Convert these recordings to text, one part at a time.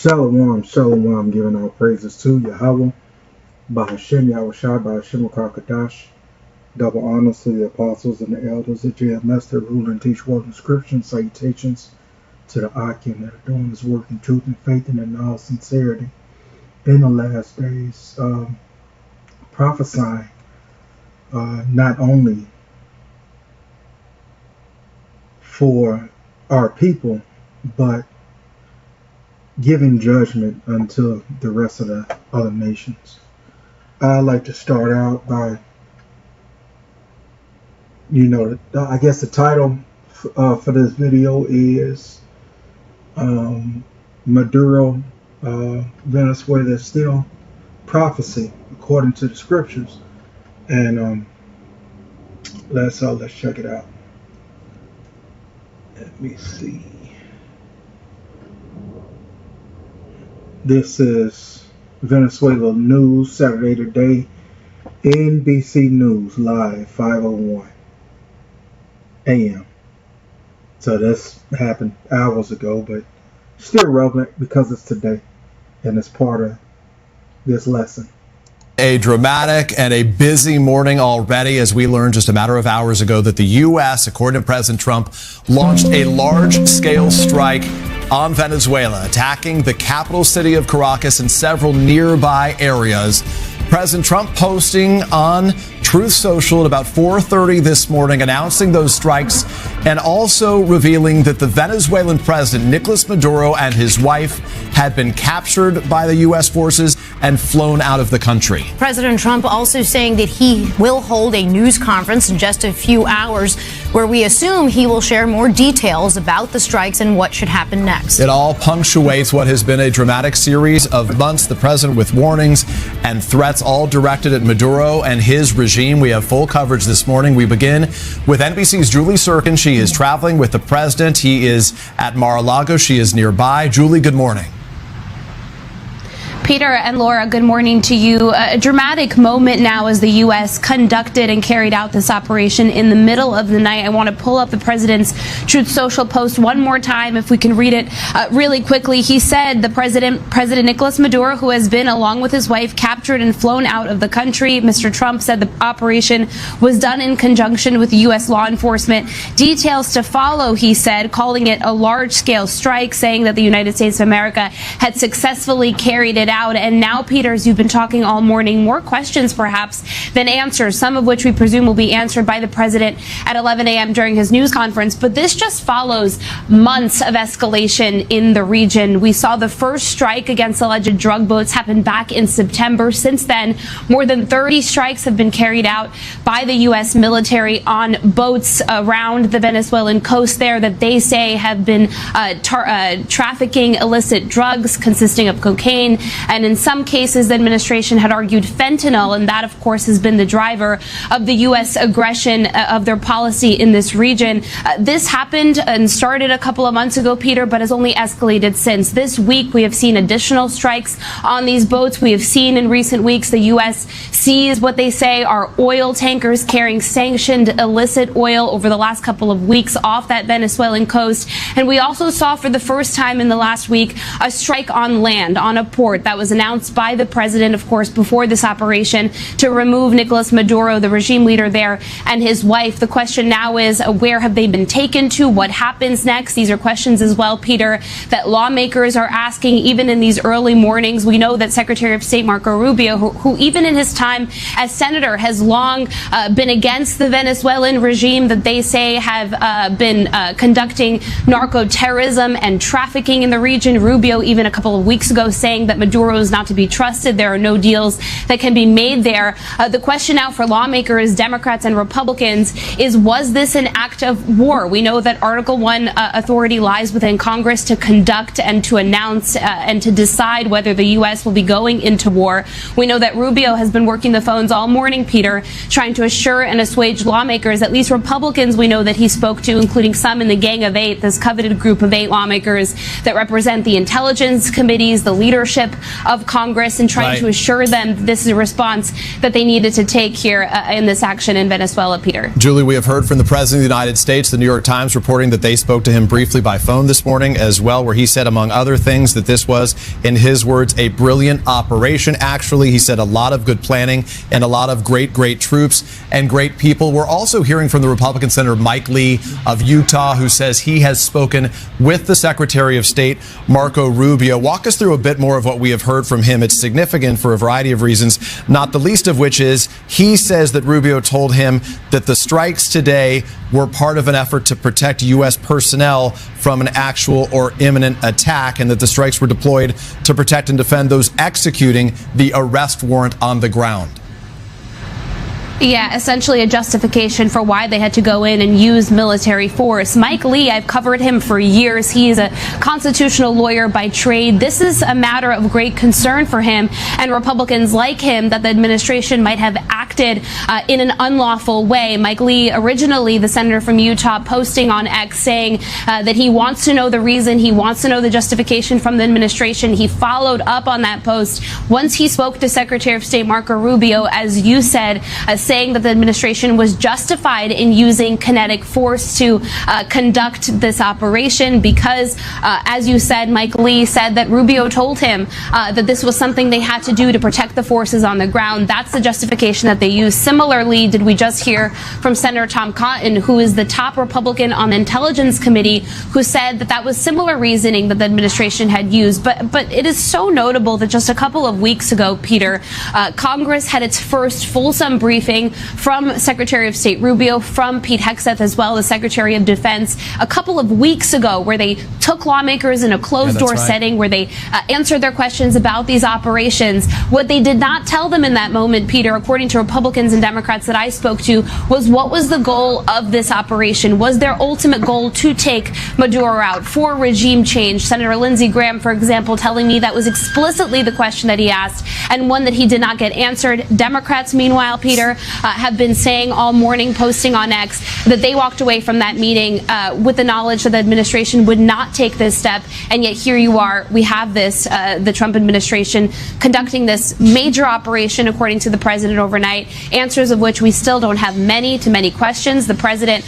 Shalom, shalom, giving all praises to Yahweh, Bahashem, Yahushua, Bahashem, Kakadash. Double honors to the apostles and the elders that you have mastered, rule and teach world inscriptions, salutations to the Akim that are doing this work in truth and faith and in all sincerity in the last days, prophesying not only for our people, but giving judgment unto the rest of the other nations. I'd like to start out by, I guess the title for this video is Maduro, Venezuela is still prophecy according to the scriptures, and let's check it out. Let me see. This is Venezuela News, Saturday today, NBC News Live, 5:01 a.m. So this happened hours ago, but still relevant because it's today, and it's part of this lesson. A dramatic and a busy morning already, as we learned just a matter of hours ago that the U.S., according to President Trump, launched a large-scale strike on Venezuela, attacking the capital city of Caracas and several nearby areas. President Trump posting on Truth Social at about 4:30 this morning, announcing those strikes and also revealing that the Venezuelan president, Nicolas Maduro, and his wife had been captured by the U.S. forces and flown out of the country. President Trump also saying that he will hold a news conference in just a few hours where we assume he will share more details about the strikes and what should happen next. It all punctuates what has been a dramatic series of months. The president with warnings and threats all directed at Maduro and his regime. We have full coverage this morning. We begin with NBC's Julie Sirkin. She is traveling with the president. He is at Mar-a-Lago. She is nearby. Julie, good morning. Peter and Laura, good morning to you. A dramatic moment now as the U.S. conducted and carried out this operation in the middle of the night. I want to pull up the president's Truth Social post one more time, if we can read it really quickly. He said President Nicolas Maduro, who has been, along with his wife, captured and flown out of the country. Mr. Trump said the operation was done in conjunction with U.S. law enforcement. Details to follow, he said, calling it a large-scale strike, saying that the United States of America had successfully carried it out. And now, Peter, as you've been talking all morning, more questions perhaps than answers, some of which we presume will be answered by the president at 11 a.m. during his news conference. But this just follows months of escalation in the region. We saw the first strike against alleged drug boats happen back in September. Since then, more than 30 strikes have been carried out by the U.S. military on boats around the Venezuelan coast there that they say have been trafficking illicit drugs consisting of cocaine. And in some cases, the administration had argued fentanyl, and that, of course, has been the driver of the U.S. aggression of their policy in this region. This happened and started a couple of months ago, Peter, but has only escalated since. This week, we have seen additional strikes on these boats. We have seen in recent weeks the U.S. seize what they say are oil tankers carrying sanctioned illicit oil over the last couple of weeks off that Venezuelan coast. And we also saw for the first time in the last week a strike on land, on a port that was announced by the president, of course, before this operation to remove Nicolas Maduro, the regime leader there, and his wife. The question now is, where have they been taken to? What happens next? These are questions as well, Peter, that lawmakers are asking even in these early mornings. We know that Secretary of State Marco Rubio, who even in his time as senator has long been against the Venezuelan regime that they say have been conducting narco-terrorism and trafficking in the region. Rubio, even a couple of weeks ago, saying that Maduro is not to be trusted. There are no deals that can be made there. The question now for lawmakers, Democrats and Republicans, is was this an act of war? We know that Article 1 authority lies within Congress to conduct and to announce and to decide whether the U.S. will be going into war. We know that Rubio has been working the phones all morning, Peter, trying to assure and assuage lawmakers, at least Republicans we know that he spoke to, including some in the Gang of Eight, this coveted group of 8 lawmakers that represent the intelligence committees, the leadership of Congress and trying to assure them that this is a response that they needed to take here in this action in Venezuela, Peter. Julie, we have heard from the President of the United States, the New York Times reporting that they spoke to him briefly by phone this morning as well, where he said, among other things, that this was, in his words, a brilliant operation. Actually, he said a lot of good planning and a lot of great troops and great people. We're also hearing from the Republican Senator Mike Lee of Utah, who says he has spoken with the Secretary of State, Marco Rubio. Walk us through a bit more of what we have heard from him. It's significant for a variety of reasons, not the least of which is he says that Rubio told him that the strikes today were part of an effort to protect U.S. personnel from an actual or imminent attack, and that the strikes were deployed to protect and defend those executing the arrest warrant on the ground. Yeah, essentially a justification for why they had to go in and use military force. Mike Lee, I've covered him for years. He is a constitutional lawyer by trade. This is a matter of great concern for him and Republicans like him, that the administration might have acted in an unlawful way. Mike Lee, originally the senator from Utah, posting on X saying that he wants to know the reason, he wants to know the justification from the administration. He followed up on that post once he spoke to Secretary of State Marco Rubio, as you said, saying that the administration was justified in using kinetic force to conduct this operation because, as you said, Mike Lee said that Rubio told him that this was something they had to do to protect the forces on the ground. That's the justification that they used. Similarly, did we just hear from Senator Tom Cotton, who is the top Republican on the Intelligence Committee, who said that that was similar reasoning that the administration had used. But it is so notable that just a couple of weeks ago, Peter, Congress had its first fulsome briefing from Secretary of State Rubio, from Pete Hegseth as well, the Secretary of Defense, a couple of weeks ago, where they took lawmakers in a closed-door setting, where they answered their questions about these operations. What they did not tell them in that moment, Peter, according to Republicans and Democrats that I spoke to, was what was the goal of this operation? Was their ultimate goal to take Maduro out for regime change? Senator Lindsey Graham, for example, telling me that was explicitly the question that he asked, and one that he did not get answered. Democrats, meanwhile, Peter, have been saying all morning, posting on X, that they walked away from that meeting with the knowledge that the administration would not take this step. And yet here you are, we have this, the Trump administration conducting this major operation, according to the president, overnight, answers of which we still don't have many questions. The president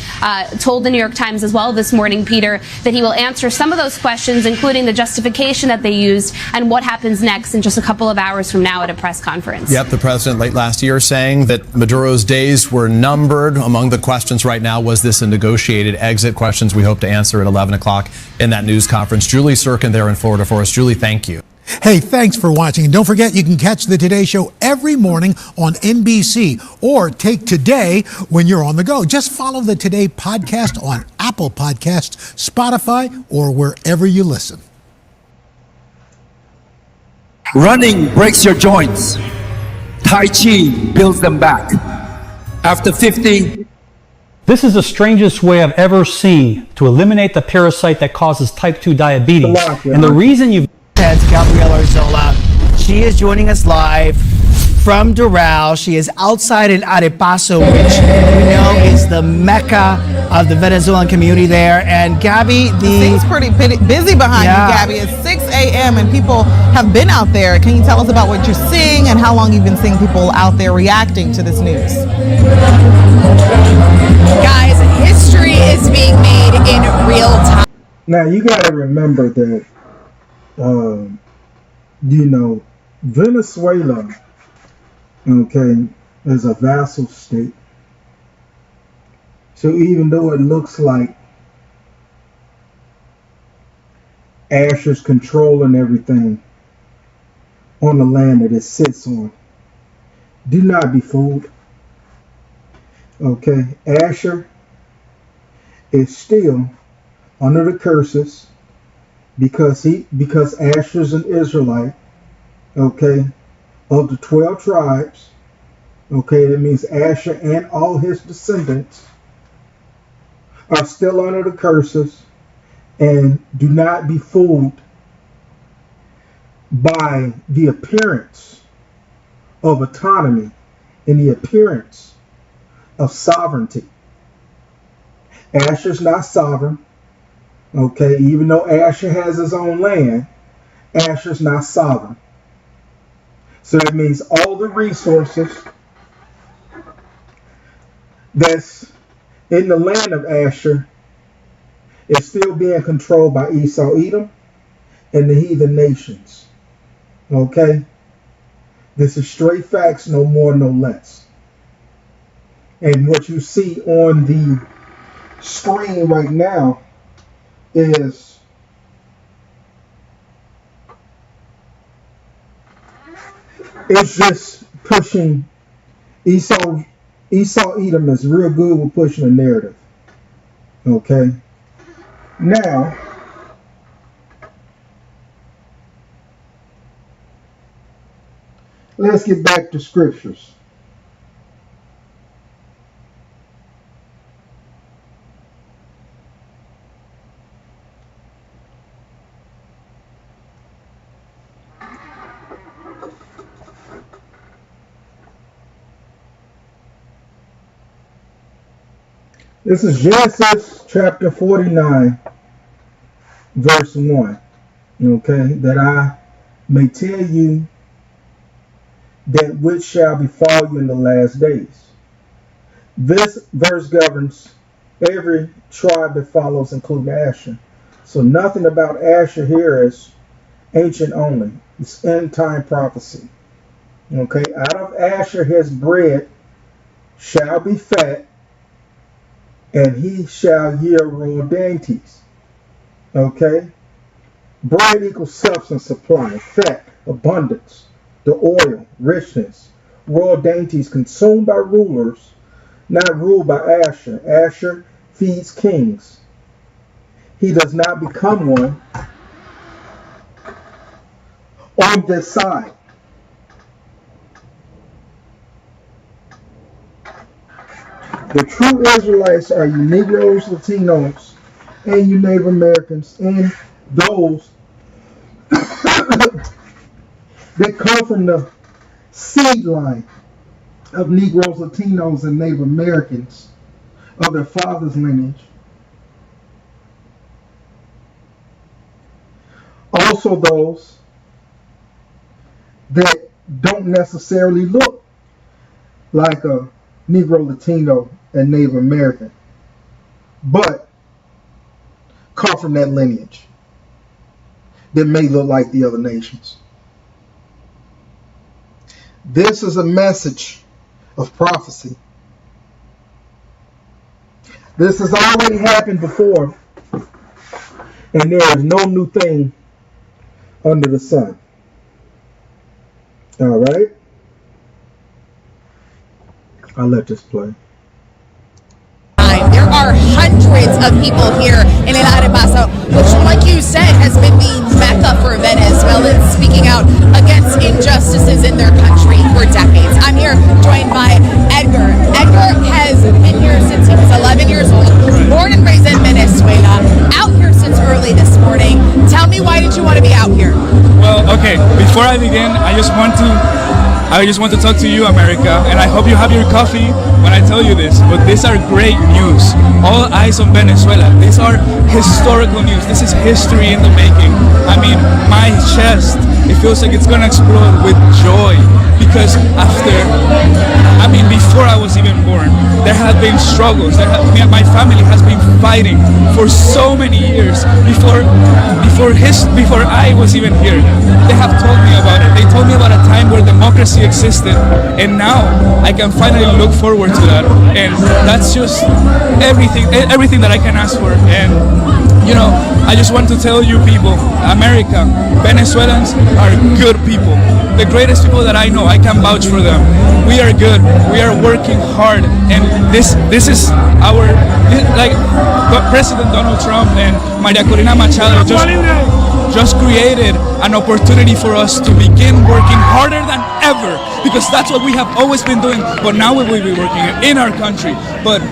told the New York Times as well this morning, Peter, that he will answer some of those questions, including the justification that they used and what happens next in just a couple of hours from now at a press conference. Yep, the president late last year saying that Maduro's days were numbered. Among the questions right now, was this a negotiated exit? Questions we hope to answer at 11 o'clock in that news conference. Julie Sirkin there in Florida for us. Julie, thank you. Hey, thanks for watching. And don't forget, you can catch the Today Show every morning on NBC or take Today when you're on the go. Just follow the Today podcast on Apple Podcasts, Spotify, or wherever you listen. Running breaks your joints. Tai Chi builds them back. After 50, this is the strangest way I've ever seen to eliminate the parasite that causes type 2 diabetes. And the reason you've... That's Gabrielle Arzola. She is joining us live from Doral. She is outside in Arepaso, which we know is the mecca of the Venezuelan community there. And Gabby, thing's pretty busy behind you, Gabby. It's 6 a.m. and people have been out there. Can you tell us about what you're seeing and how long you've been seeing people out there reacting to this news? Guys, history is being made in real time. Now, you got to remember that, Venezuela, okay, is a vassal state. So even though it looks like Asher's controlling everything on the land that it sits on, do not be fooled. Okay, Asher is still under the curses because Asher's an Israelite, okay, of the 12 tribes. Okay, that means Asher and all his descendants are still under the curses, and do not be fooled by the appearance of autonomy and the appearance of sovereignty. Asher's not sovereign. Okay, even though Asher has his own land, Asher's not sovereign. So that means all the resources that's in the land of Asher is still being controlled by Esau, Edom, and the heathen nations. Okay? This is straight facts, no more, no less. And what you see on the screen right now is it's just pushing Esau Edom is real good with pushing a narrative. Okay? Now, let's get back to scriptures. This is Genesis chapter 49, verse 1. Okay, that I may tell you that which shall befall you in the last days. This verse governs every tribe that follows, including Asher. So nothing about Asher here is ancient only. It's end time prophecy. Okay, out of Asher his bread shall be fat, and he shall yield raw dainties. Okay? Bread equals substance, supply, fat, abundance, the oil, richness. Raw dainties consumed by rulers, not ruled by Asher. Asher feeds kings. He does not become one on this side. The true Israelites are you Negroes, Latinos, and you Native Americans, and those that come from the seed line of Negroes, Latinos, and Native Americans of their father's lineage. Also those that don't necessarily look like a Negro, Latino, and Native American, but come from that lineage that may look like the other nations. This is a message of prophecy. This has already happened before, and there is no new thing under the sun. All right? I'll let this play. There are hundreds of people here in El Arepaso, which, like you said, has been the mecca for Venezuelans speaking out against injustices in their country for decades. I'm here joined by Edgar. Edgar has been here since he was 11 years old, born and raised in Venezuela, out here since early this morning. Tell me, why did you want to be out here? Well, okay, before I begin, I just want to talk to you, America, and I hope you have your coffee when I tell you this, but these are great news. All eyes on Venezuela. These are historical news. This is history in the making. I mean, my chest, it feels like it's going to explode with joy, because before I was even born, there have been struggles. My family has been fighting for so many years before I was even here. They have told me about it. They told me about a time where democracy existed, and now I can finally look forward to that. And that's just everything that I can ask for. And I just want to tell you people, America, Venezuelans are good people. The greatest people that I know, I can vouch for them. We are good. We are working hard, and this is President Donald Trump and Maria Corina Machado just created an opportunity for us to begin working harder than ever, because that's what we have always been doing, but now we will be working in our country. But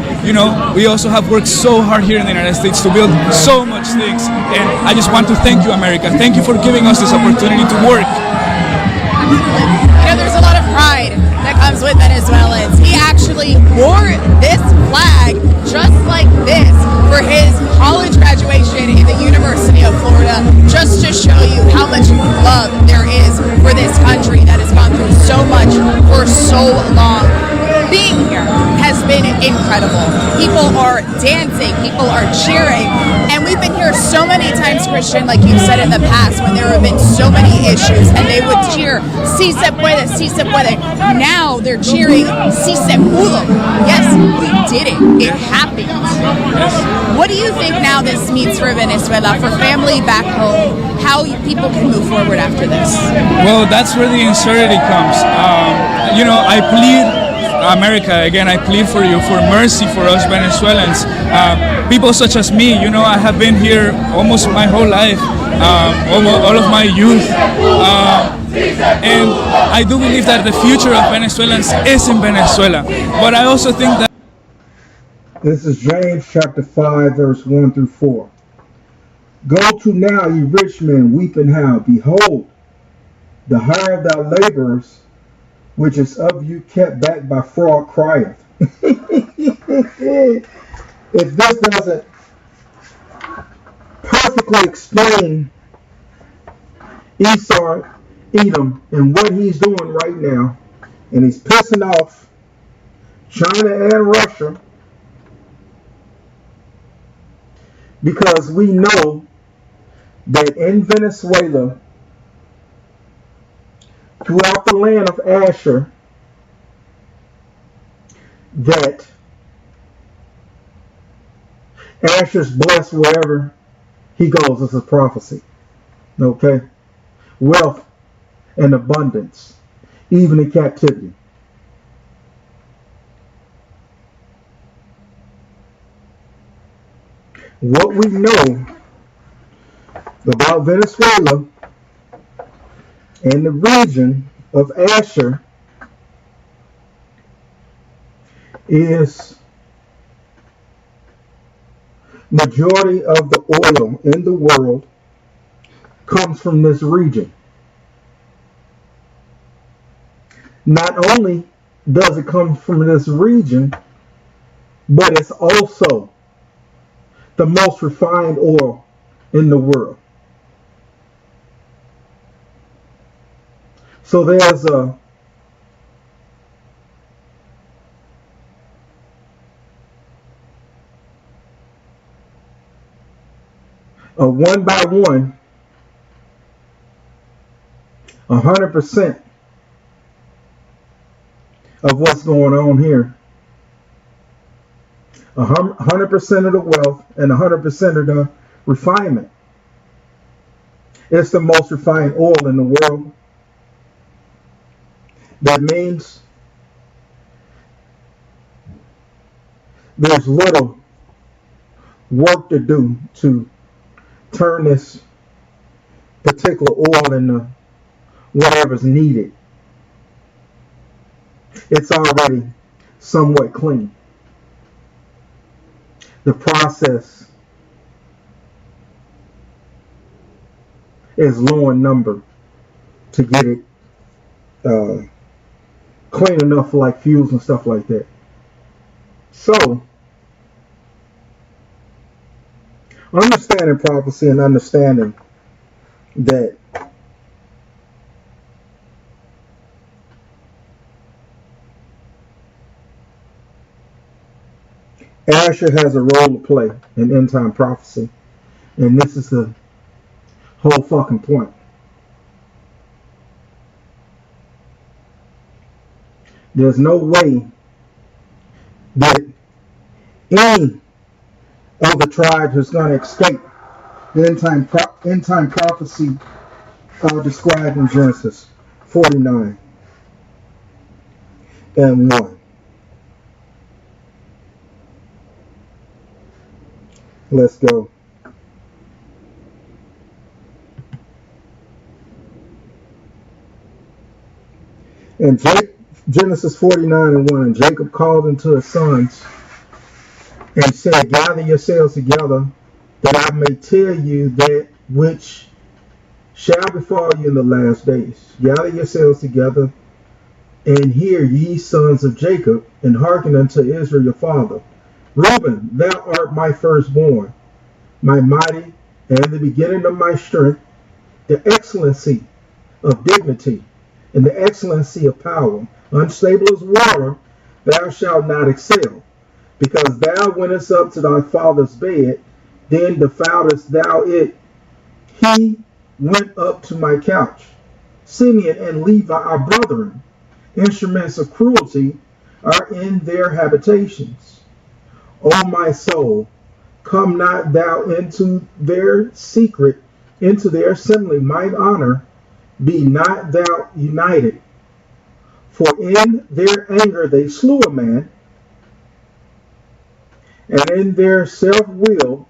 we also have worked so hard here in the United States to build so much things, and I just want to thank you, America. Thank you for giving us this opportunity to work. There's a lot of pride that comes with Venezuelans. He actually wore this flag just like this for his college graduation in the University of Florida, just to show you how much love there is for this country that has gone through incredible. People are dancing, people are cheering, and we've been here so many times, Christian, like you said in the past, when there have been so many issues, and they would cheer, "Si se puede, si se puede." Now they're cheering, "Si se pudo." Yes, we did it. It happened. What do you think now this means for Venezuela, for family back home, how people can move forward after this? Well, that's where the uncertainty comes. I plead, America, again, I plead for you, for mercy for us Venezuelans. People such as me, I have been here almost my whole life, all of my youth. And I do believe that the future of Venezuelans is in Venezuela. But I also think that this is James chapter 5, verse 1 through 4. Go to now, ye rich men, weep and howl. Behold, the hire of thy laborers, which is of you kept back by fraud, crieth. If this doesn't perfectly explain Edom, and what he's doing right now, and he's pissing off China and Russia, because we know that in Venezuela, throughout the land of Asher, that Asher's blessed wherever he goes. It's a prophecy. Okay? Wealth and abundance, even in captivity. What we know about Venezuela and the region of Asher is majority of the oil in the world comes from this region. Not only does it come from this region, but it's also the most refined oil in the world. So there's a one by one, 100% of what's going on here. 100% of the wealth and 100% of the refinement. It's the most refined oil in the world. That means there's little work to do to turn this particular oil into whatever's needed. It's already somewhat clean. The process is low in number to get it clean enough for like fuels and stuff like that. So, understanding prophecy and understanding that Asher has a role to play in end time prophecy, and this is the whole fucking point. There's no way that any of the tribes is going to escape the end time prophecy described in Genesis 49 and 1. Let's go. And Genesis 49 and 1, and Jacob called unto his sons and said, gather yourselves together, that I may tell you that which shall befall you in the last days. Gather yourselves together, and hear, ye sons of Jacob, and hearken unto Israel your father. Reuben, thou art my firstborn, my mighty, and the beginning of my strength, the excellency of dignity, and the excellency of power. Unstable as water, thou shalt not excel. because thou wentest up to thy father's bed, then defouledst thou it. He went up to my couch. Simeon and Levi are brethren. Instruments of cruelty are in their habitations. O my soul, come not thou into their secret, into their assembly, mine honor, be not thou united. For in their anger they slew a man, and in their self-will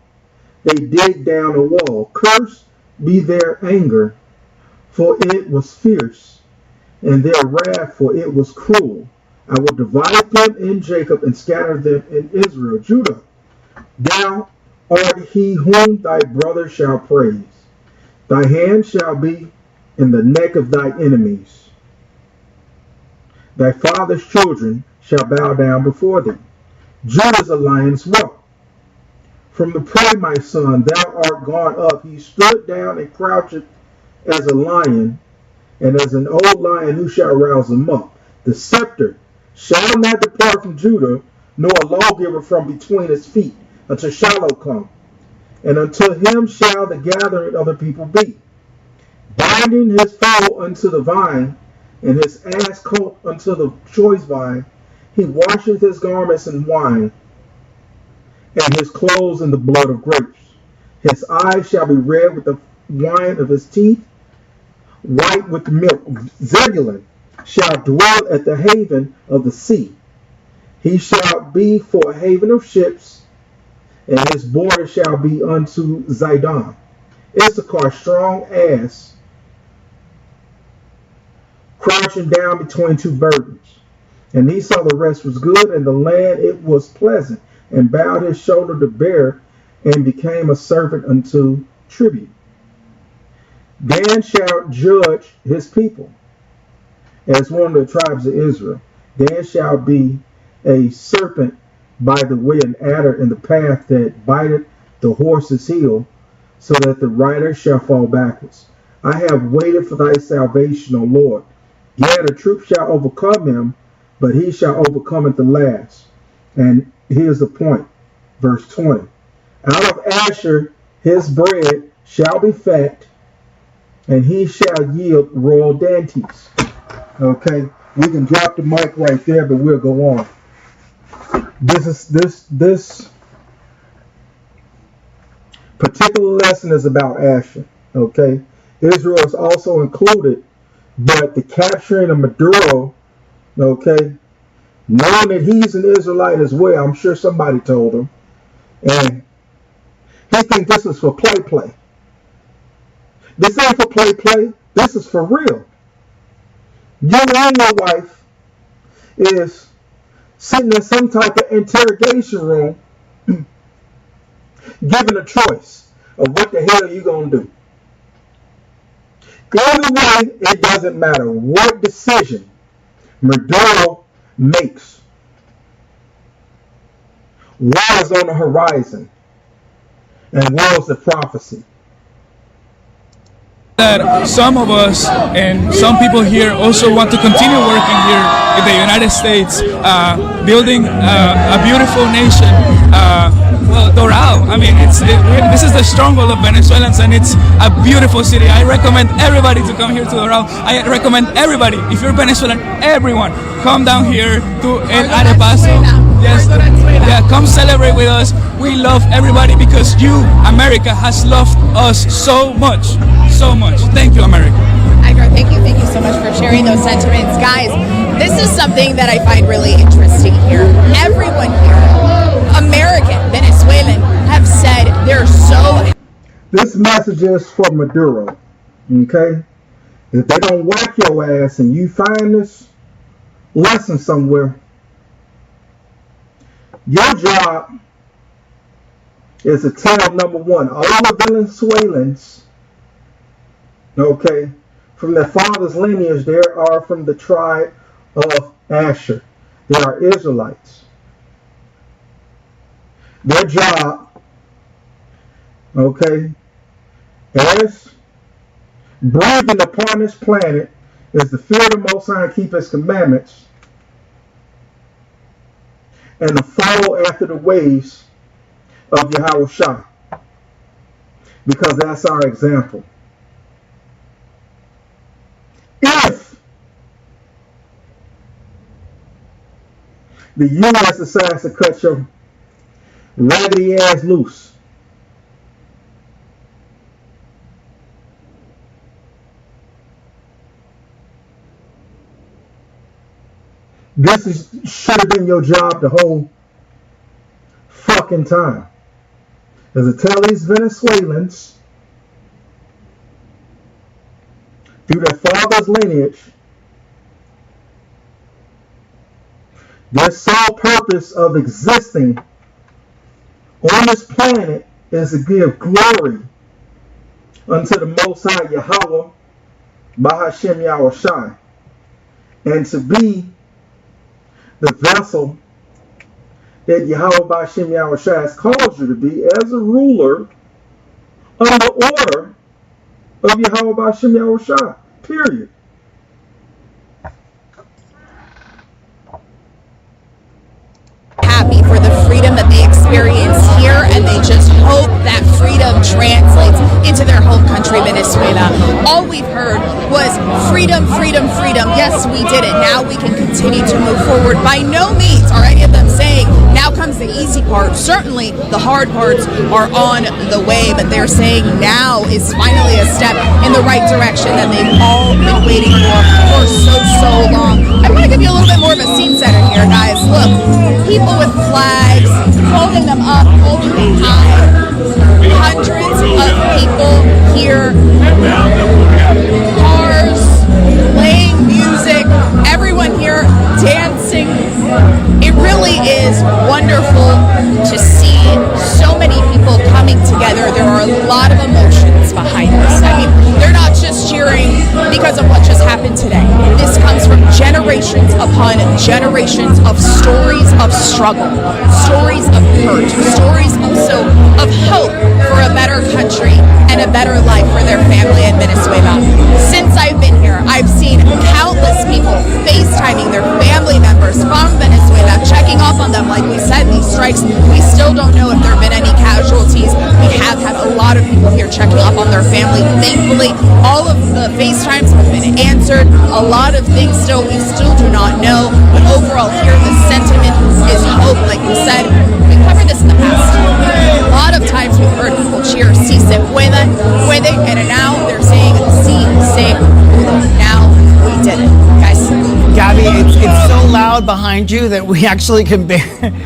they dig down a wall. Cursed be their anger, for it was fierce, and their wrath, for it was cruel. I will divide them in Jacob and scatter them in Israel. Judah, thou art he whom thy brother shall praise. Thy hand shall be in the neck of thy enemies. Thy father's children shall bow down before thee. Judah's a lion's whelp. From the prey, my son, thou art gone up. He stood down and crouched as a lion, and as an old lion, who shall rouse him up? The scepter shall not depart from Judah, nor a lawgiver from between his feet, until Shiloh come. And unto him shall the gathering of the people be. Binding his foal unto the vine, and his ass colt unto the choice vine, he washeth his garments in wine, and his clothes in the blood of grapes. His eyes shall be red with the wine of his teeth, white with the milk. Zebulun shall dwell at the haven of the sea. He shall be for a haven of ships, and his border shall be unto Zidon. Issachar, strong ass, crouching down between two burdens. And he saw the rest was good, and the land it was pleasant, and bowed his shoulder to bear, and became a servant unto tribute. Dan shall judge his people as one of the tribes of Israel. Dan shall be a serpent by the way, an adder in the path that biteth the horse's heel, so that the rider shall fall backwards. I have waited for thy salvation, O Lord. Yet a troop shall overcome him, but he shall overcome at the last. And here's the point, verse 20. Out of Asher his bread shall be fat, and he shall yield royal dainties. Okay, we can drop the mic right there, but we'll go on. This particular lesson is about Asher. Okay, Israel is also included, but the capturing of Maduro, okay, knowing that he's an Israelite as well, I'm sure somebody told him, and he thinks this is for play. This ain't for play. This is for real. You and your wife is sitting in some type of interrogation room, given a choice of what the hell you gonna do. Either way, it doesn't matter what decision Maduro makes. War is on the horizon, and war is the prophecy. That some of us and some people here also want to continue working here in the United States, building a beautiful nation. Well, Doral, I mean, this is the stronghold of Venezuelans, and it's a beautiful city. I recommend everybody to come here to Doral. I recommend everybody, if you're Venezuelan, everyone, come down here to El Arepaso. Yes, yeah, come celebrate with us. We love everybody because you, America, has loved us so much. So much. Thank you, America. Edgar, thank you so much for sharing those sentiments. Guys, this is something that I find really interesting here. Everyone here, American, Venezuelan, have said they're so... This message is for Maduro, okay? If they don't whack your ass and you find this lesson somewhere, your job is to tell, number one, all the Venezuelans, okay, from their father's lineage, they are from the tribe of Asher. They are Israelites. Their job, okay, as breathing upon this planet, is to fear the Most High and keep His commandments, and to follow after the ways of Yahweh Shai, because that's our example. If the U.S. decides to cut your raggedy ass loose, this should have been your job the whole fucking time. Is to tell these Venezuelans through their father's lineage, their sole purpose of existing on this planet is to give glory unto the Most High Yahweh, Bahashem Yahweh Shai, and to be the vessel that Yahweh Bahashem Yahweh Shai has called you to be as a ruler under order of Yahweh Bahashem Yahweh Shai. Period. Happy for the freedom that they experience here, and they just hope that freedom translates into their home country, Venezuela. All we've heard was freedom, freedom, freedom. Yes, we did it. Now we can continue to move forward. By no means are any of them saying now comes the easy part. Certainly the hard parts are on the way, but they're saying now is finally a step in the right direction that they've all been waiting for so long. I want to give you a little bit more of a scene setter here, guys. Look, people with flags, holding them up, holding them high. Hundreds of people here. Cars, playing music, everyone here dancing. It really is wonderful to see so many people coming together. There are a lot of emotions behind this. I mean, they're not just cheering because of what just happened today. This comes from generations upon generations of stories of struggle, stories of hurt, stories also of hope for a better country and a better life for their family in Venezuela. Since I've been here, I've seen countless people FaceTiming their family members from Venezuela, checking up on them. Like we said, these strikes, we still don't know if there have been any casualties. We have had a lot of people here checking up on their family. Thankfully, all of the FaceTimes have been answered. A lot of things we still do not know. But overall here, the sentiment is hope. Like we said, we covered this in the past. A lot of times we've heard people cheer, si se puede, and now they're saying, si se puede. Now we did it, guys. Gabby, it's so loud behind you that we actually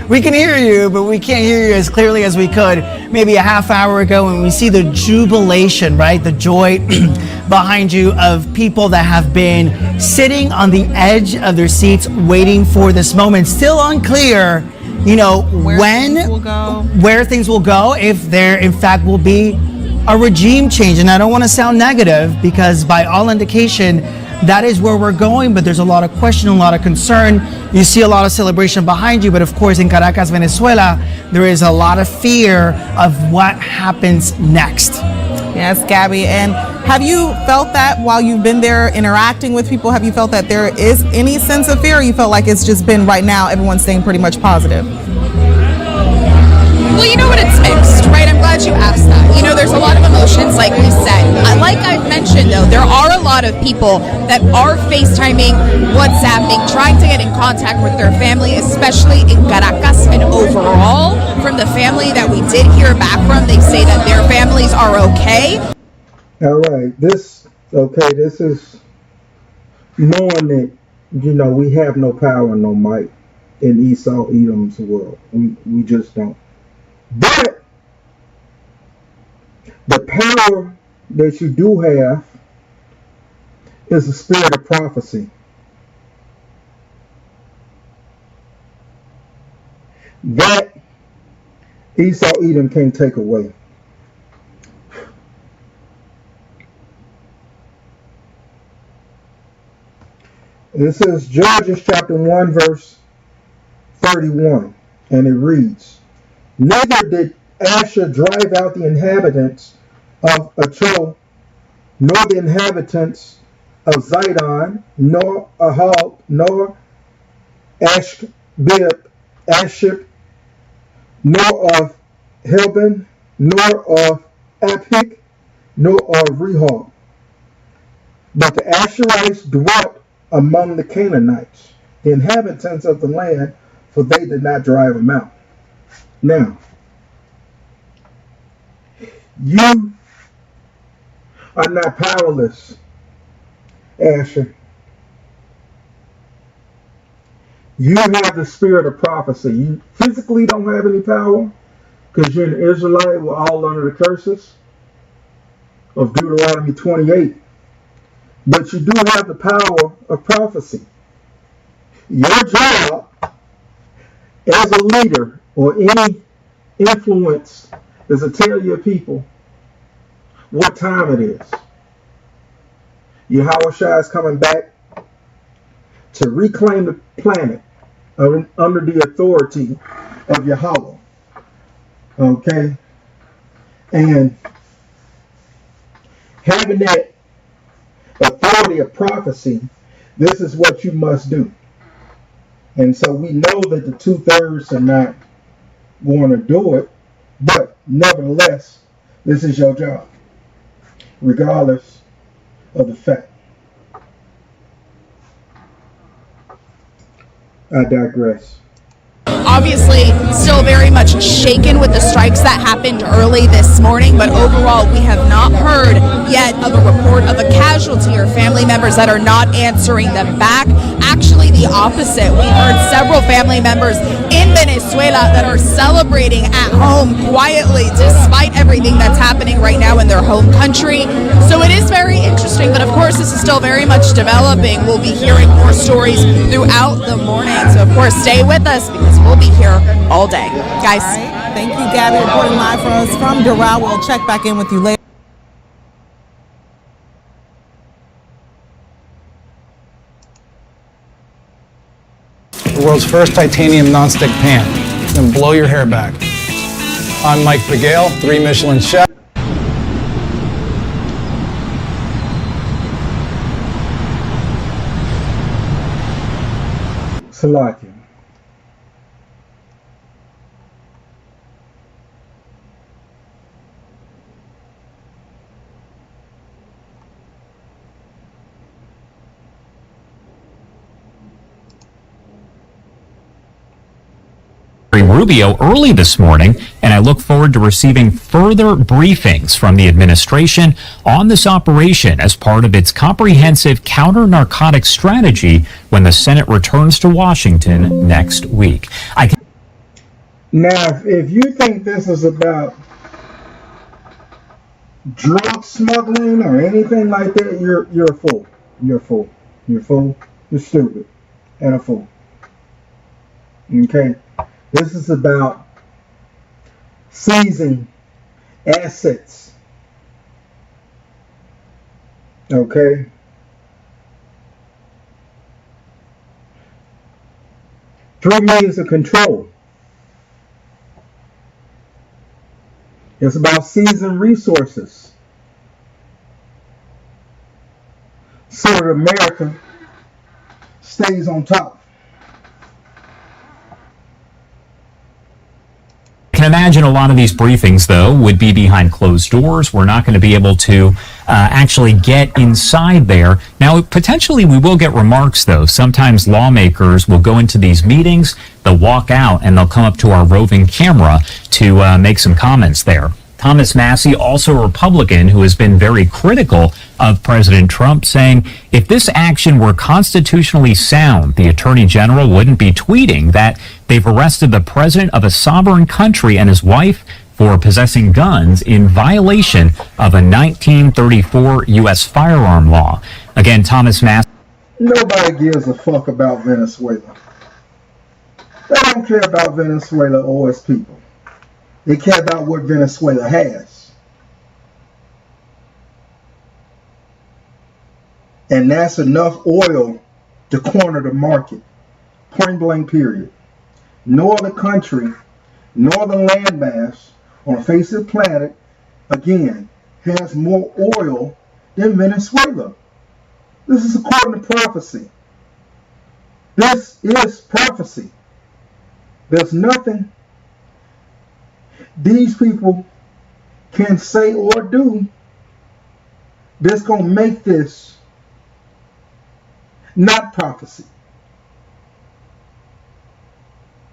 we can hear you, but we can't hear you as clearly as we could maybe a half hour ago when we see the jubilation, right? The joy behind you of people that have been sitting on the edge of their seats waiting for this moment. Still unclear, where things will go, if there in fact will be a regime change. And I don't want to sound negative because by all indication, that is where we're going, but there's a lot of question, a lot of concern. You see a lot of celebration behind you, but of course in Caracas, Venezuela, there is a lot of fear of what happens next. Yes, Gabby. And have you felt that while you've been there interacting with people, have you felt that there is any sense of fear, or you felt like it's just been right now, everyone's staying pretty much positive? Well, you know what, it's mixed, right? I'm glad you asked that. There's a lot of emotions, like we said. Like I've mentioned, though, there are a lot of people that are FaceTiming, WhatsApping, trying to get in contact with their family, especially in Caracas. And overall, from the family that we did hear back from, they say that their families are okay. All right, this is knowing that, we have no power, no might in Esau Edom's world. We just don't. But the power that you do have is the spirit of prophecy. That Esau Edom can't take away. This is Judges chapter 1 verse 31, and it reads, "Neither did Asher drive out the inhabitants of Achol, nor the inhabitants of Zidon, nor Ahal, nor Ashbib, Ashib, nor of Helbin, nor of Aphik, nor of Rehob. But the Asherites dwelt among the Canaanites, the inhabitants of the land, for they did not drive them out. Now, you are not powerless, Asher. You have the spirit of prophecy. You physically don't have any power because you're an Israelite. We're all under the curses of Deuteronomy 28. But you do have the power of prophecy. Your job as a leader or any influence is to tell your people what time it is. Yahushua is coming back to reclaim the planet under the authority of Yahweh. Okay? And having that authority of prophecy, this is what you must do. And so we know that the 2/3 are not going to do it, but nevertheless, this is your job, regardless of the fact. I digress. Obviously, still very much shaken with the strikes that happened early this morning, but overall, we have not heard yet of a report of a casualty or family members that are not answering them back. Actually, the opposite. We heard several family members in Venezuela that are celebrating at home quietly despite everything that's happening right now in their home country. So it is very interesting, but of course, this is still very much developing. We'll be hearing more stories throughout the morning. So, of course, stay with us because we'll be here all day. Guys. All right. Thank you, Gabby, reporting live for us from Doral. We'll check back in with you later. The world's first titanium nonstick pan. It's going to blow your hair back. I'm Mike Pagale, 3 Michelin chef. Salakia. Rubio early this morning, and I look forward to receiving further briefings from the administration on this operation as part of its comprehensive counter-narcotics strategy when the Senate returns to Washington next week. Now, if you think this is about drug smuggling or anything like that, you're a fool. You're a fool. You're a fool. You're stupid and a fool. Okay? This is about seizing assets. Okay? Through means of control. It's about seizing resources so that America stays on top. I can imagine a lot of these briefings, though, would be behind closed doors. We're not going to be able to actually get inside there. Now, potentially we will get remarks, though. Sometimes lawmakers will go into these meetings, they'll walk out, and they'll come up to our roving camera to make some comments there. Thomas Massey, also a Republican who has been very critical of President Trump, saying if this action were constitutionally sound, the Attorney General wouldn't be tweeting that they've arrested the president of a sovereign country and his wife for possessing guns in violation of a 1934 U.S. firearm law. Again, Thomas Massey. Nobody gives a fuck about Venezuela. They don't care about Venezuela or its people. They care about what Venezuela has. And that's enough oil to corner the market. Point blank period. No other country, no other landmass on the face of the planet, again, has more oil than Venezuela. This is according to prophecy. This is prophecy. There's nothing these people can say or do that's going to make this not prophecy.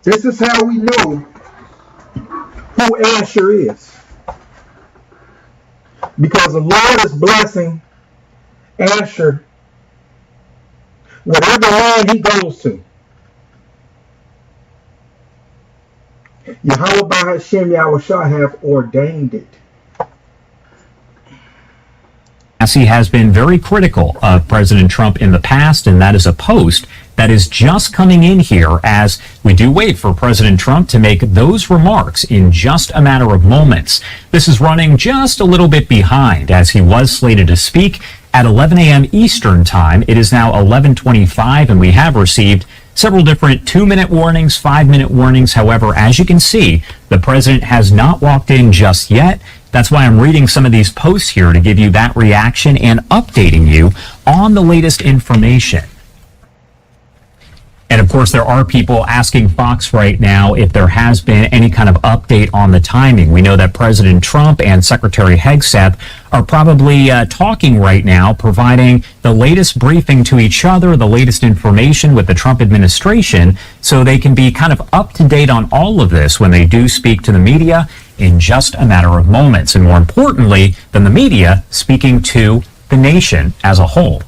This is how we know who Asher is. Because the Lord is blessing Asher whatever land he goes to. Yahweh Bahashem Yahushua have ordained it. He has been very critical of President Trump in the past, and that is a post that is just coming in here as we do wait for President Trump to make those remarks in just a matter of moments. This is running just a little bit behind as he was slated to speak at 11 a.m. Eastern time. It is now 11:25, and we have received several different 2-minute warnings, 5-minute warnings. However, as you can see, the president has not walked in just yet. That's why I'm reading some of these posts here to give you that reaction and updating you on the latest information. And of course, there are people asking Fox right now if there has been any kind of update on the timing. We know that President Trump and Secretary Hegseth are probably talking right now, providing the latest briefing to each other, the latest information with the Trump administration, so they can be kind of up to date on all of this when they do speak to the media in just a matter of moments. And more importantly than the media, speaking to the nation as a whole.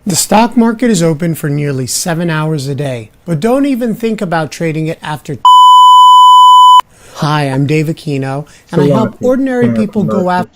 The stock market is open for nearly 7 hours a day, but don't even think about trading it after. Hi, I'm Dave Aquino, and I help ordinary people go after.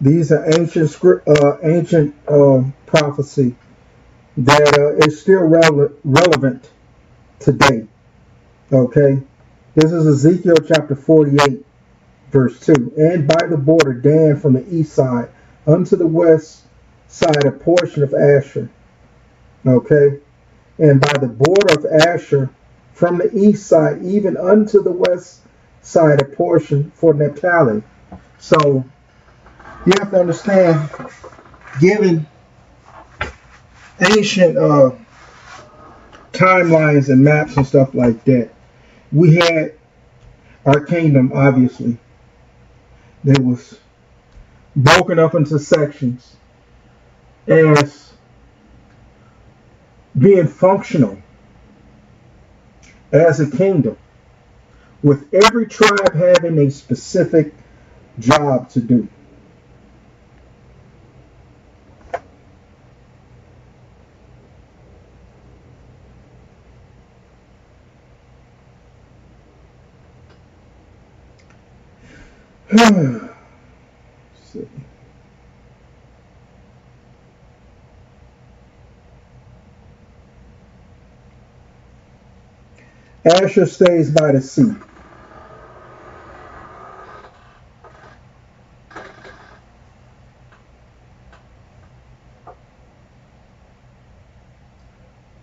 These are ancient prophecy that is still relevant today. Okay, this is Ezekiel chapter 48, verse 2. And by the border Dan from the east side unto the west side a portion of Asher. Okay, and by the border of Asher from the east side even unto the west side a portion for Naphtali. So you have to understand, given ancient timelines and maps and stuff like that, we had our kingdom, obviously, that was broken up into sections as being functional as a kingdom, with every tribe having a specific job to do. See. Asher stays by the sea.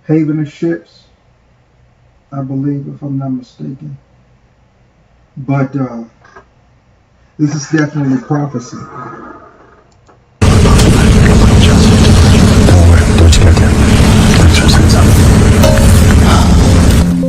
Haven of ships, I believe, if I'm not mistaken. But this is definitely prophecy.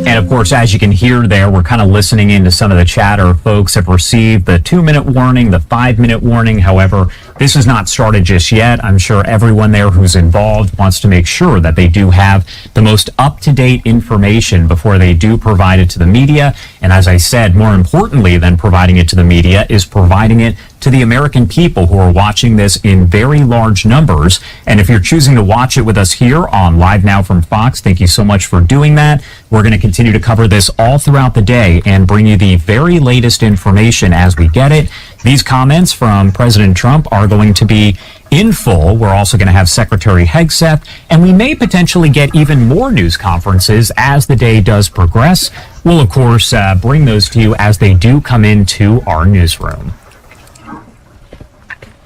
And of course, as you can hear there, we're kind of listening into some of the chatter. Folks have received the 2-minute warning, the 5-minute warning. However, this has not started just yet. I'm sure everyone there who's involved wants to make sure that they do have the most up-to-date information before they do provide it to the media. And as I said, more importantly than providing it to the media is providing it to the American people who are watching this in very large numbers. And if you're choosing to watch it with us here on Live Now from Fox, thank you so much for doing that. We're going to continue to cover this all throughout the day and bring you the very latest information as we get it. These comments from President Trump are going to be in full. We're also going to have Secretary Hegseth, and we may potentially get even more news conferences as the day does progress. We'll, of course, bring those to you as they do come into our newsroom.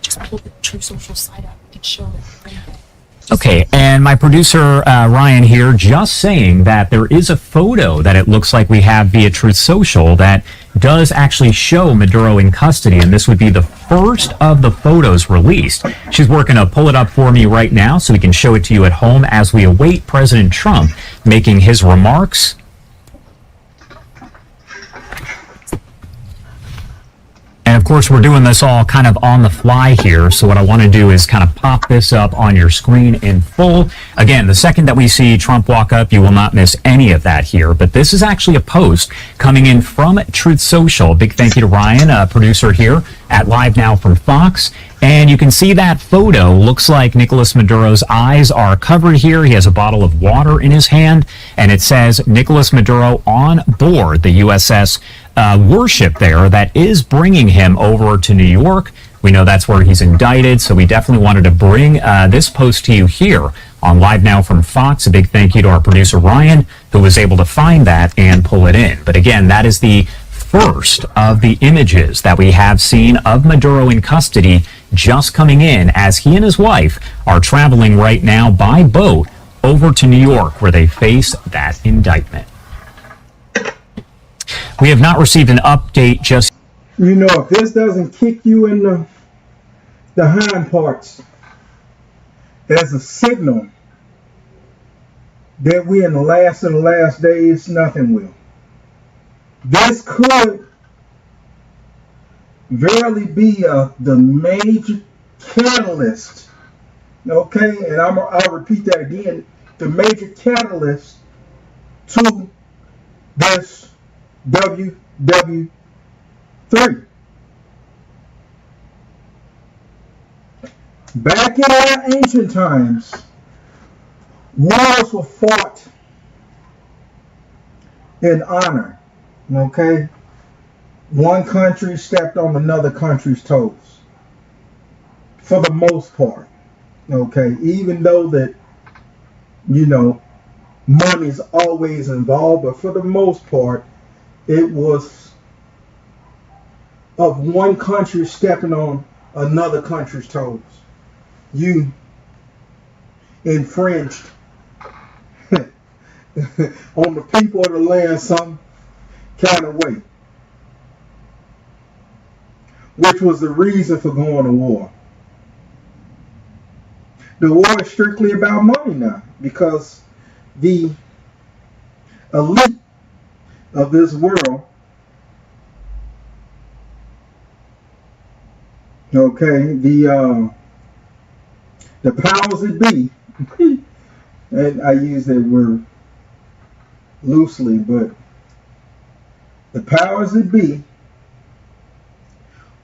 Just pull the True Social side up and show it. Okay, and my producer, Ryan here, just saying that there is a photo that it looks like we have via Truth Social that does actually show Maduro in custody, and this would be the first of the photos released. She's working to pull it up for me right now so we can show it to you at home as we await President Trump making his remarks. And of course, we're doing this all kind of on the fly here. So what I want to do is kind of pop this up on your screen in full. Again, the second that we see Trump walk up, you will not miss any of that here. But this is actually a post coming in from Truth Social. Big thank you to Ryan, producer here at Live Now from Fox. And you can see that photo. Looks like Nicolas Maduro's eyes are covered here. He has a bottle of water in his hand, and it says Nicolas Maduro on board the USS Worship there that is bringing him over to New York. We know that's where he's indicted, so we definitely wanted to bring this post to you here on Live Now from Fox. A big thank you to our producer Ryan, who was able to find that and pull it in. But again, that is the first of the images that we have seen of Maduro in custody just coming in as he and his wife are traveling right now by boat over to New York where they face that indictment. We have not received an update just. You know, if this doesn't kick you in the hind parts as a signal that we're in the last of the last days, nothing will. This could verily be the major catalyst, okay? And I'll repeat that again. The major catalyst to this WW3. Back in our ancient times, wars were fought in honor, okay? One country stepped on another country's toes, for the most part, okay? Even though that, you know, money's always involved, but for the most part, it was of one country stepping on another country's toes. You infringed on the people of the land some kind of way, which was the reason for going to war. The war is strictly about money now, because the elite of this world, okay, the powers that be, and I use that word loosely, but the powers that be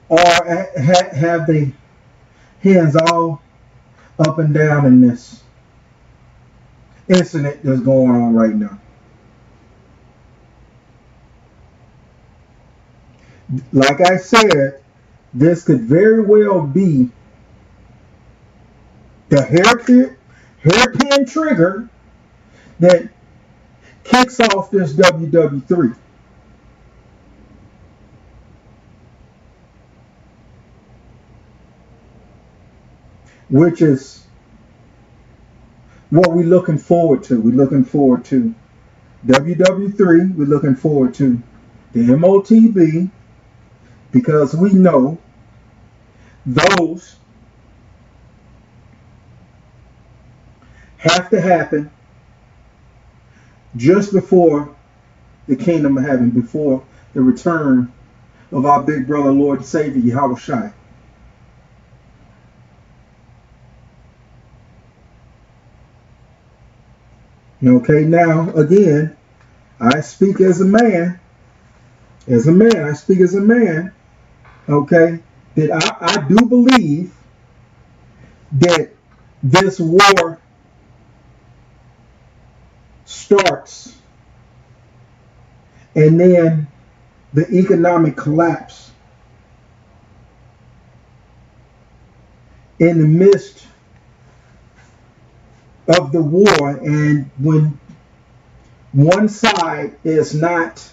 have their hands all up and down in this incident that's going on right now. Like I said, this could very well be the hairpin trigger that kicks off this WW3. Which is what we're looking forward to. We're looking forward to WW3. We're looking forward to the MOTB, because we know those have to happen just before the kingdom of heaven, before the return of our big brother, Lord and Savior, Yahweh Shai. Okay, now, again, I speak as a man. I speak as a man, okay, that I do believe that this war starts and then the economic collapse in the midst of the war, and when one side is not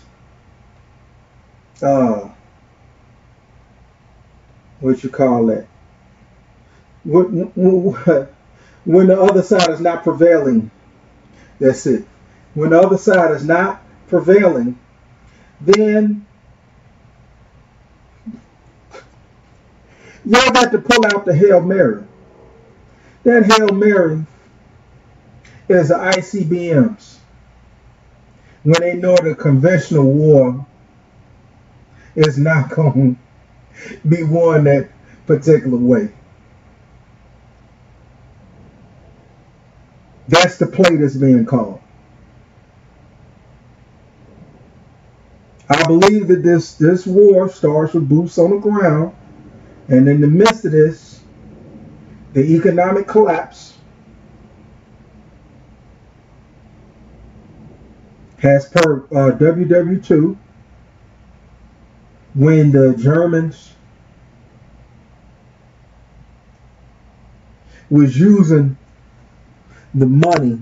what you call it, when the other side is not prevailing, that's it. When the other side is not prevailing, then y'all got to pull out the Hail Mary. That Hail Mary is the ICBMs. When they know the conventional war is not going to be won that particular way. That's the play that's being called. I believe that this war starts with boots on the ground, and in the midst of this, the economic collapse has per WW2, when the Germans was using the money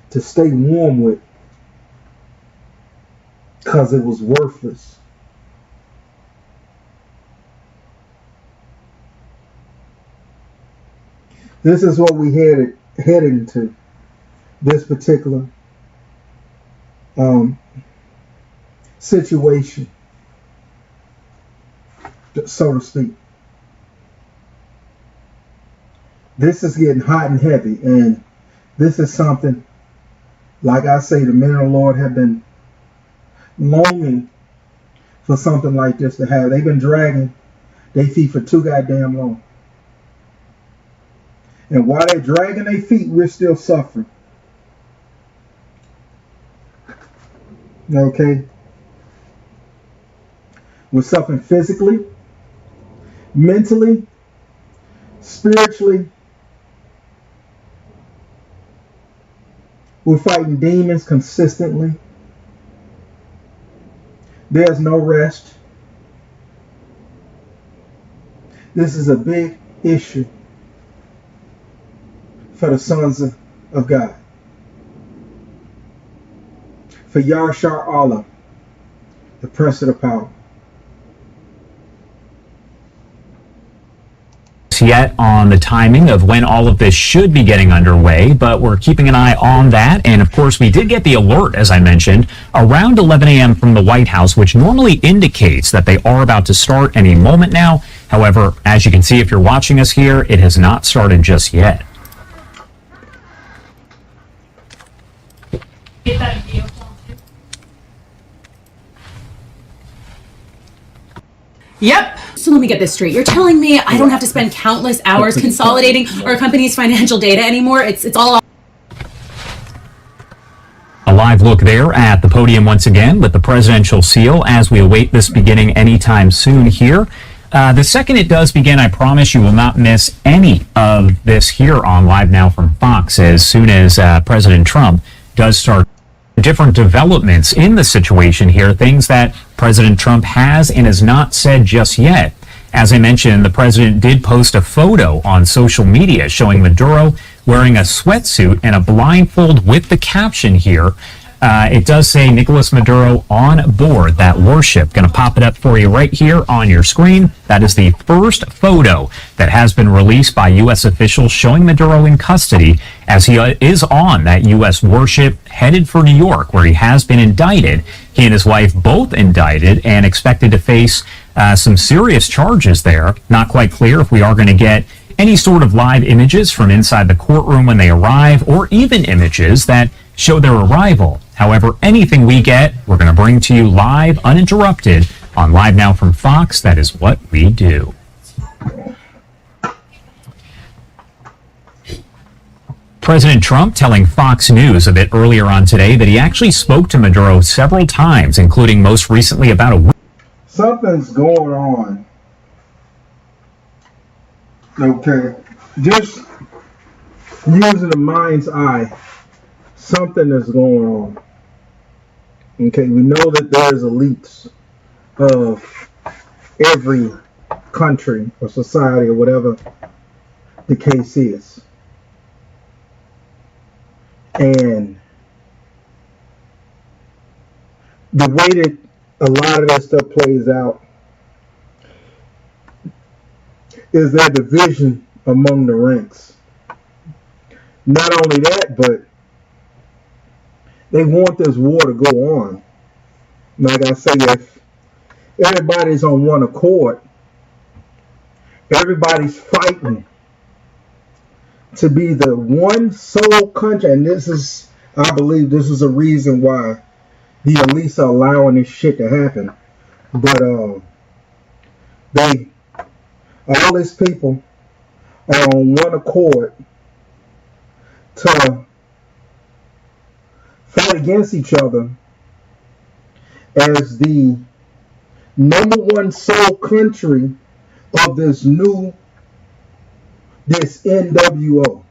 to stay warm with because it was worthless. This is what we heading to, this particular situation, so to speak. This is getting hot and heavy, and this is something, like I say, the men of the Lord have been longing for something like this to happen. They've been dragging their feet for too goddamn long. And while they're dragging their feet, we're still suffering. Okay? We're suffering physically, mentally, spiritually. We're fighting demons consistently. There's no rest. This is a big issue for the sons of God. For Yahshua Allah, the Prince of the Power. Yet on the timing of when all of this should be getting underway, but we're keeping an eye on that. And of course, we did get the alert, as I mentioned, around 11 a.m. from the White House, which normally indicates that they are about to start any moment now. However, as you can see, if you're watching us here, it has not started just yet. Yep. So let me get this straight. You're telling me I don't have to spend countless hours consolidating our company's financial data anymore? It's all... A live look there at the podium once again with the presidential seal as we await this beginning anytime soon here. The second it does begin, I promise you will not miss any of this here on Live Now from Fox as soon as President Trump does start different developments in the situation here, things that President Trump has and has not said just yet. As I mentioned, the president did post a photo on social media showing Maduro wearing a sweatsuit and a blindfold with the caption here. It does say Nicolas Maduro on board that warship. Going to pop it up for you right here on your screen. That is the first photo that has been released by U.S. officials showing Maduro in custody as he is on that U.S. warship headed for New York, where he has been indicted. He and his wife both indicted and expected to face some serious charges there. Not quite clear if we are going to get any sort of live images from inside the courtroom when they arrive, or even images that show their arrival. However, anything we get, we're going to bring to you live, uninterrupted, on Live Now from Fox. That is what we do. President Trump telling Fox News a bit earlier on today that he actually spoke to Maduro several times, including most recently about a week. Something's going on Okay, just using the mind's eye, something is going on. Okay, we know that there's elites of every country or society or whatever the case is. And the way that a lot of that stuff plays out is their division among the ranks. Not only that, but they want this war to go on. Like I say, if everybody's on one accord, everybody's fighting to be the one sole country, and this is, I believe this is a reason why the elites are allowing this shit to happen. But all these people are on one accord to fight against each other as the number one sole country of this NWO.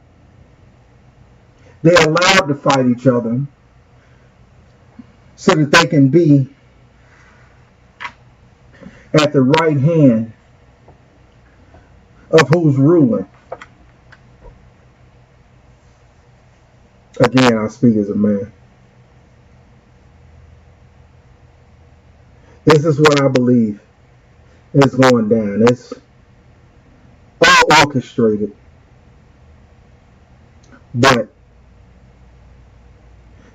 They're allowed to fight each other so that they can be at the right hand of who's ruling. Again, I speak as a man. This is what I believe is going down. It's all orchestrated. But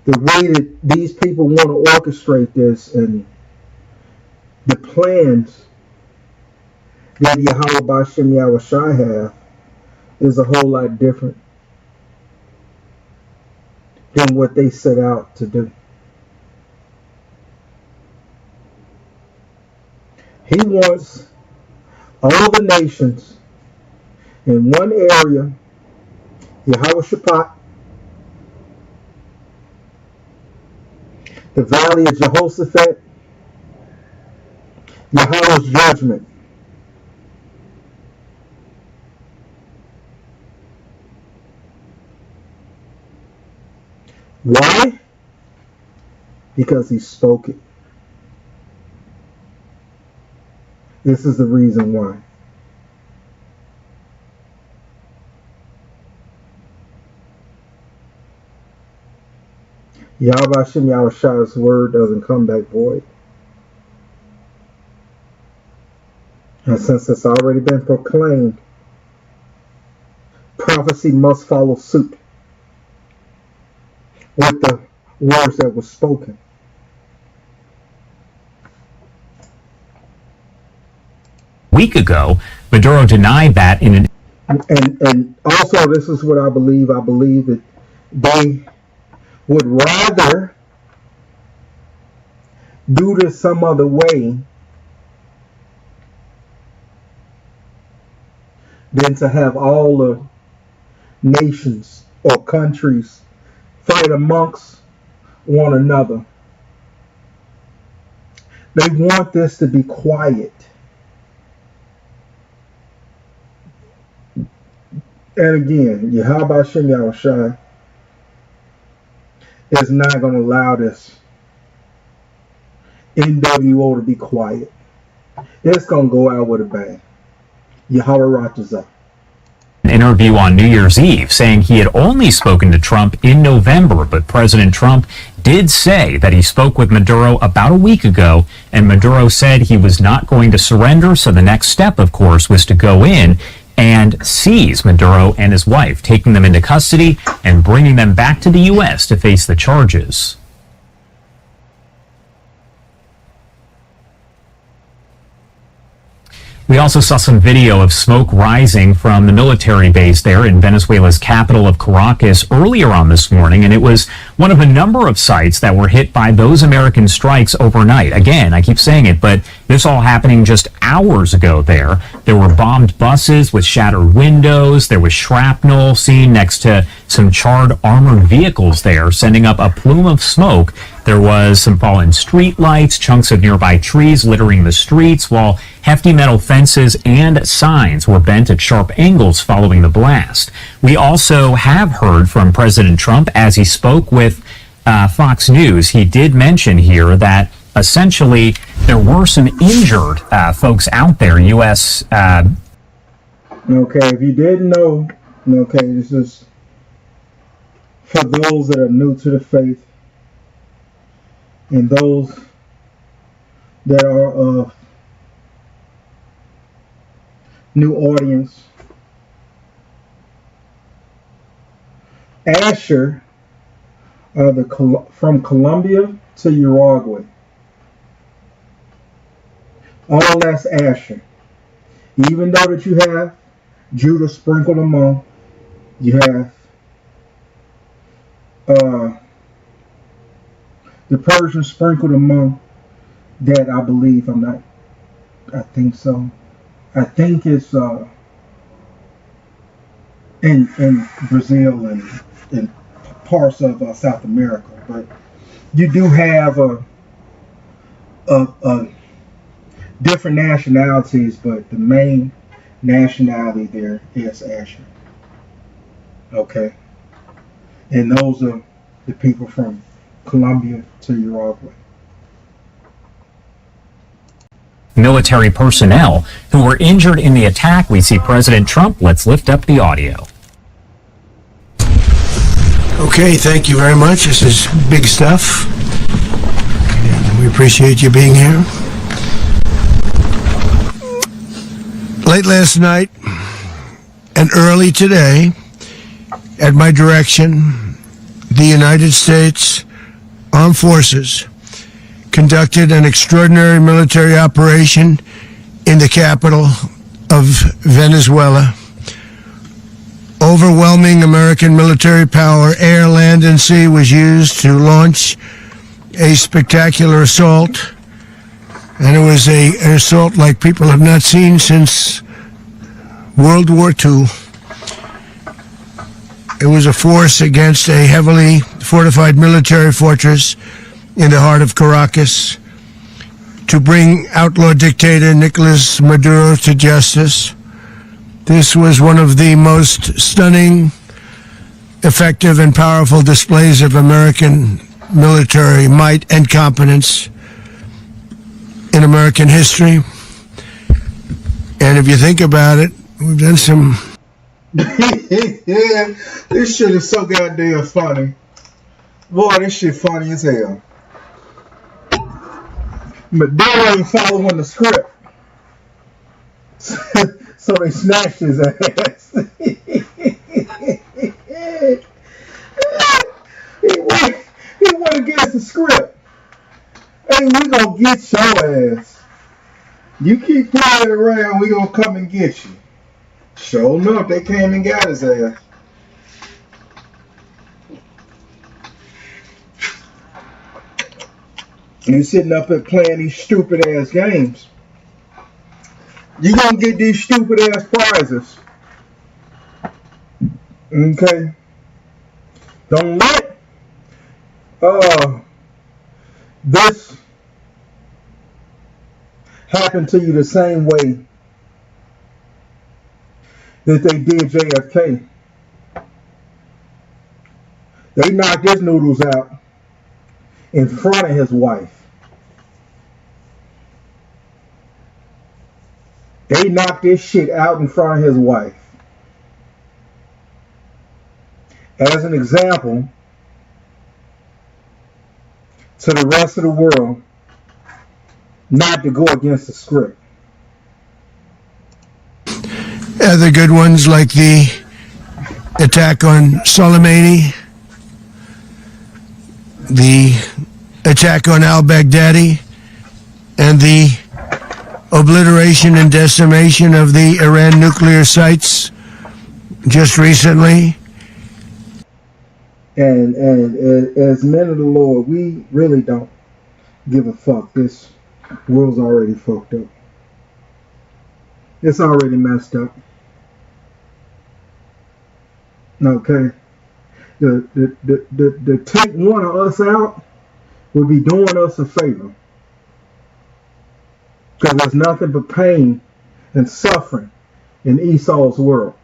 the way that these people want to orchestrate this and the plans that Yahweh B'Shem Yahushai have is a whole lot different than what they set out to do. He wants all the nations in one area, Yahweh Shaphat, the valley of Jehoshaphat, Yahweh's judgment. Why? Because he spoke it. This is the reason why. Yahweh Hashem Yahushai's word doesn't come back void. And since it's already been proclaimed, prophecy must follow suit with the words that were spoken. A week ago, Maduro denied that in an... And also, this is what I believe. I believe that they would rather do this some other way than to have all the nations or countries fight amongst one another. They want this to be quiet. And again, Yahweh Hashem Yahushai is not going to allow this NWO to be quiet. It's going to go out with a bang. Yahweh Ratazah. An interview on New Year's Eve saying he had only spoken to Trump in November, but President Trump did say that he spoke with Maduro about a week ago, and Maduro said he was not going to surrender, so the next step, of course, was to go in and seize Maduro and his wife, taking them into custody and bringing them back to the U.S. to face the charges. We also saw some video of smoke rising from the military base there in Venezuela's capital of Caracas earlier on this morning, and it was one of a number of sites that were hit by those American strikes overnight. Again, I keep saying it, but This all happening just hours ago there. There were bombed buses with shattered windows. There was shrapnel seen next to some charred armored vehicles there, sending up a plume of smoke. There was some fallen street lights, chunks of nearby trees littering the streets, while hefty metal fences and signs were bent at sharp angles following the blast. We also have heard from President Trump as he spoke with Fox News. He did mention here that essentially there were some injured folks out there. U.S. Okay, if you didn't know, okay, this is for those that are new to the faith and those that are new audience. Asher, from Colombia to Uruguay. All that's Asher. Even though that you have Judah sprinkled among, you have the Persians sprinkled among. That I believe, I think so. I think it's in Brazil and parts of South America, but you do have a different nationalities, but the main nationality there is Asher. Okay, and those are the people from Colombia to Uruguay. Military personnel who were injured in the attack. We see President Trump. Let's lift up the audio. Okay, thank you very much. This is big stuff. And we appreciate you being here. Late last night and early today, at my direction, the United States Armed Forces conducted an extraordinary military operation in the capital of Venezuela. Overwhelming American military power, air, land, and sea, was used to launch a spectacular assault. And it was an assault like people have not seen since World War II. It was a force against a heavily fortified military fortress in the heart of Caracas to bring outlaw dictator Nicolas Maduro to justice. This was one of the most stunning, effective, and powerful displays of American military might and competence in American history. And if you think about it, we've done some... Yeah, this shit is so goddamn funny. Boy, this shit funny as hell. But they ain't following the script. So they snatched his ass. He went against the script. Hey, we gonna get your ass. You keep playing around, we gonna come and get you. Sure enough, they came and got his ass. You sitting up and playing these stupid ass games. You gonna get these stupid ass prizes. Okay. Don't let this happen to you the same way that they did JFK. They knocked his noodles out in front of his wife. They knocked this shit out in front of his wife. As an example to the rest of the world not to go against the script. Other good ones like the attack on Soleimani, the attack on al-Baghdadi, and the obliteration and decimation of the Iran nuclear sites just recently. And as men of the Lord, we really don't give a fuck. This The world's already fucked up. It's already messed up. Okay. To take one of us out would be doing us a favor. Because there's nothing but pain and suffering in Esau's world.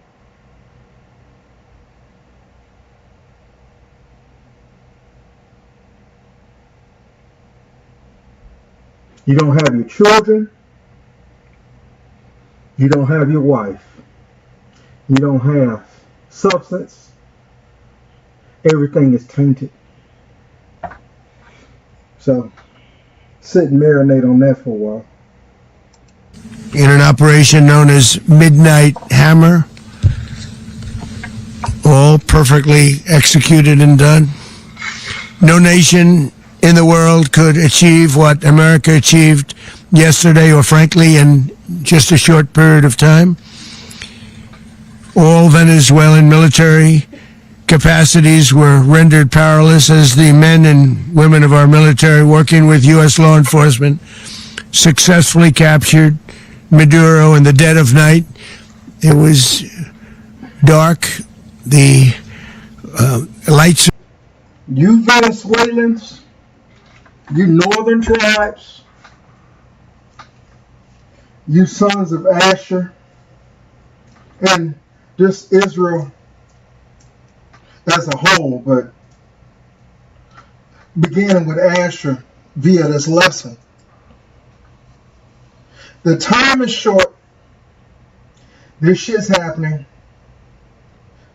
You don't have your children. You don't have your wife. You don't have substance. Everything is tainted. So, sit and marinate on that for a while. In an operation known as Midnight Hammer, all perfectly executed and done. No nation in the world could achieve what America achieved yesterday, or frankly in just a short period of time. All Venezuelan military capacities were rendered powerless as the men and women of our military, working with U.S. law enforcement, successfully captured Maduro in the dead of night. It was dark. The lights. You Venezuelans, you northern tribes, you sons of Asher, and this Israel as a whole, but beginning with Asher via this lesson. The time is short. This shit's happening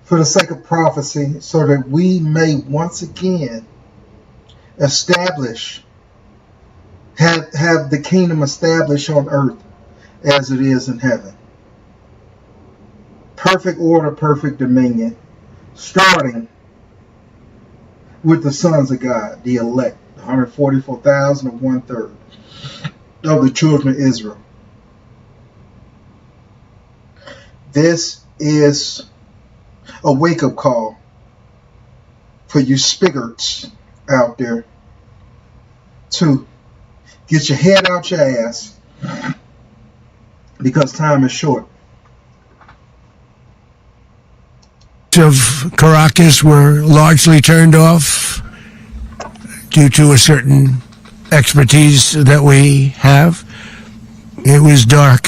for the sake of prophecy, so that we may once again establish, have the kingdom established on earth as it is in heaven. Perfect order, perfect dominion, starting with the sons of God, the elect, 144,000 of 1/3 of the children of Israel. This is a wake-up call for you spiggarts out there to get your head out your ass, because time is short. Of Caracas were largely turned off due to a certain expertise that we have. It was dark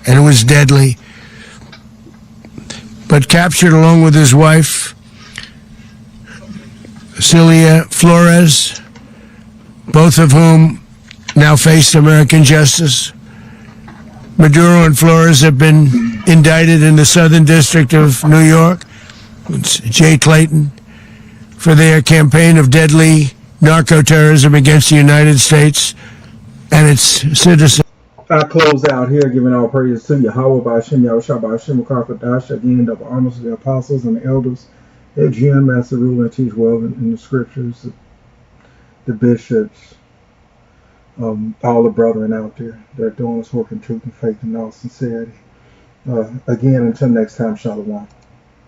and it was deadly. But captured along with his wife, Celia Flores, both of whom now face American justice. Maduro and Flores have been indicted in the Southern District of New York, it's Jay Clayton, for their campaign of deadly narco-terrorism against the United States and its citizens. I close out here giving all praise to Yahweh by Hashem, Yahushua by Hashem, Kakadash, again, double honors to the apostles and the elders at GM as the rule and teach well in the scriptures, the bishops, all the brethren out there that are doing this work in truth and faith and all sincerity. Again, until next time, Shalom.